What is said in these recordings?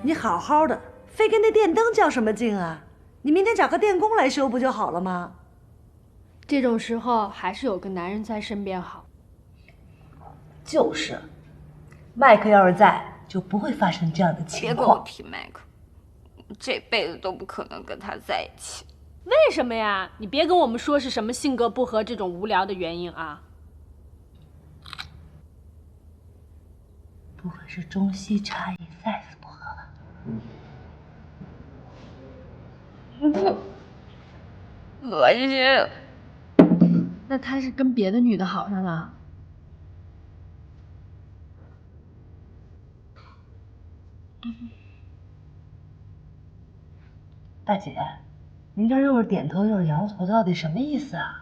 你好好的，非跟那电灯较什么劲啊？你明天找个电工来修不就好了吗？这种时候还是有个男人在身边好。就是，麦克要是在，就不会发生这样的情况。别跟我提麦克，我这辈子都不可能跟他在一起。为什么呀？你别跟我们说是什么性格不合这种无聊的原因啊！不会是中西差异 size 不合吧？恶心。那他是跟别的女的好上了？大姐，您这又是点头又是摇头，到底什么意思啊？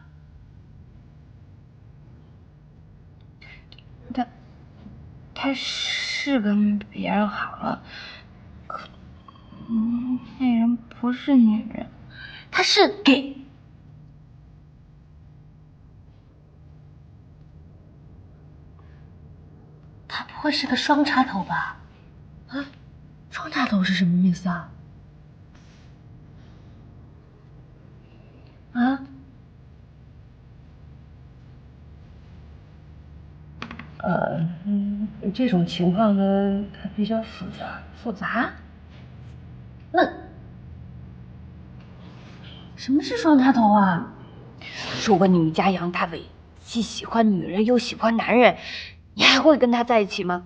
他是跟别人好了，可那人不是女人，他是 gay。他不会是个双插头吧？啊，双插头是什么意思啊？啊？这种情况呢，它比较复杂。复杂？那什么是双插头啊？如果你们家杨大伟既喜欢女人又喜欢男人，你还会跟他在一起吗？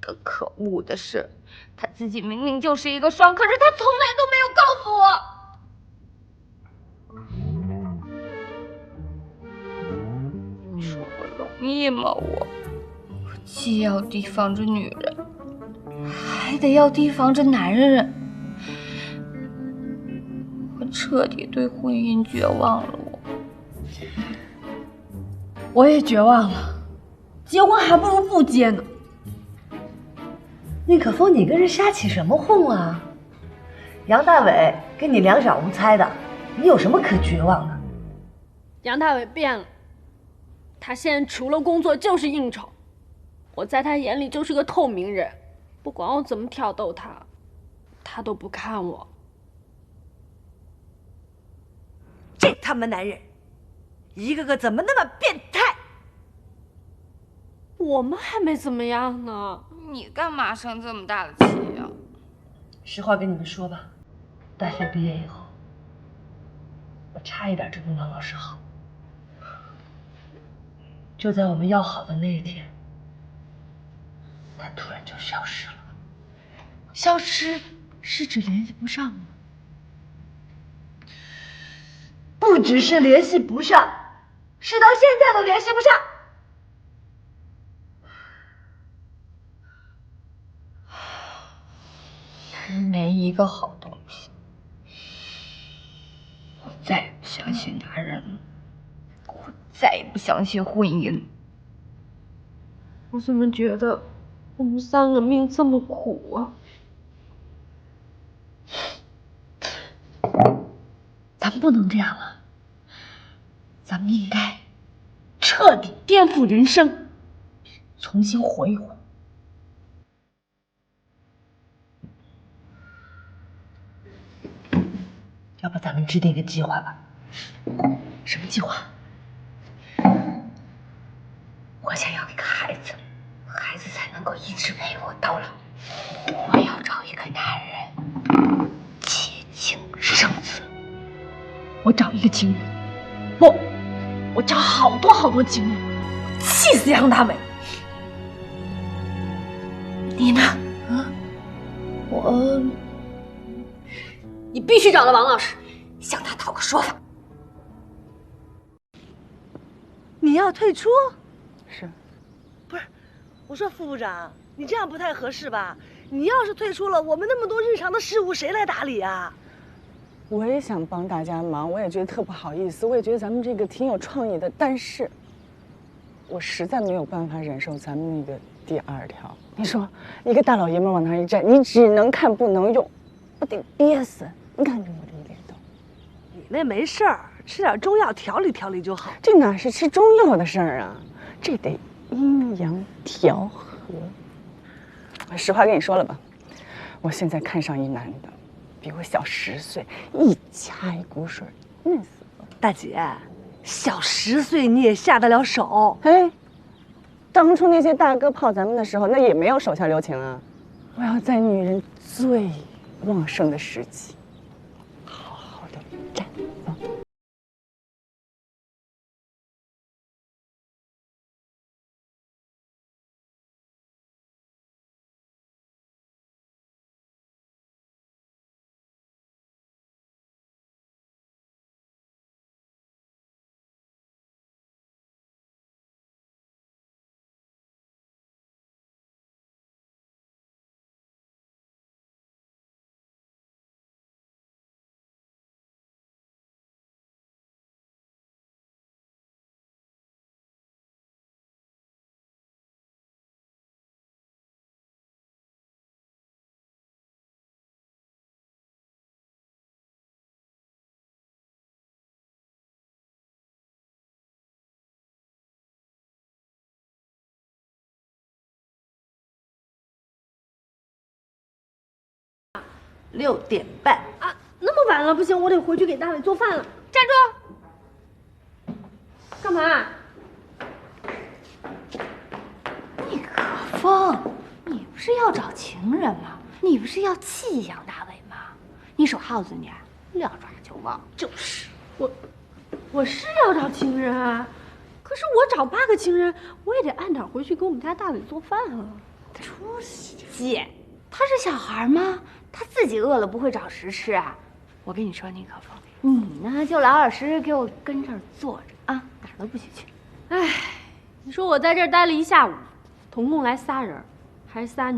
更可恶的是，他自己明明就是一个双，可是他从来都没有告诉我。你说我容易吗？我既要提防着女人，还得要提防着男人。我彻底对婚姻绝望了。我也绝望了，结婚还不如不结呢。宁可风，你跟人瞎起什么哄啊？杨大伟跟你两小无猜的，你有什么可绝望的？杨大伟变了，他现在除了工作就是应酬，我在他眼里就是个透明人，不管我怎么挑逗他，他都不看我。这他妈男人，一个个怎么那么变态？我们还没怎么样呢，你干嘛生这么大的气呀？实话跟你们说吧，大学毕业以后，我差一点就跟王老师好。就在我们要好的那一天，他突然就消失了。消失是指联系不上吗？不只是联系不上，是到现在都联系不上。没一个好东西。我再也不相信男人了，我再也不相信婚姻。我怎么觉得我们三个命这么苦啊？咱们不能这样了，咱们应该彻底颠覆人生，重新活一活。要不咱们制定一个计划吧？什么计划？我想要一个孩子，孩子才能够一直陪我到老。我要找一个男人，结亲生子。我找一个情侣，不，我找好多好多情侣，气死杨大伟。你呢？你必须找到王老师，向他讨个说法。你要退出？是。不是，我说副部长，你这样不太合适吧？你要是退出了，我们那么多日常的事务谁来打理啊？我也想帮大家忙，我也觉得特不好意思，我也觉得咱们这个挺有创意的，但是，我实在没有办法忍受咱们那个第2条。你说，一个大老爷们往那儿一站，你只能看不能用，我得憋死。你看我这脸都。你那没事儿，吃点中药调理调理就好。这哪是吃中药的事儿啊？这得阴阳调和。我实话跟你说了吧，我现在看上一男的。比我小10岁，一掐一股水，嫩死了。大姐，小10岁你也下得了手？哎，当初那些大哥泡咱们的时候，那也没有手下留情啊。我要在女人最旺盛的时期，好好的绽放。6点半啊，那么晚了，不行，我得回去给大伟做饭了。站住！干嘛？你可风，你不是要找情人吗？你不是要弃养大伟吗？你手耗子你，撂爪就忘。就是我是要找情人啊，可是我找8个情人，我也得按点回去给我们家大伟做饭啊。出息！姐，他是小孩吗？他自己饿了不会找食吃啊！我跟你说，宁可风，你呢就老老实实给我跟这儿坐着啊，哪儿都不许去。哎，你说我在这儿待了1下午，总共来3人，还是仨女。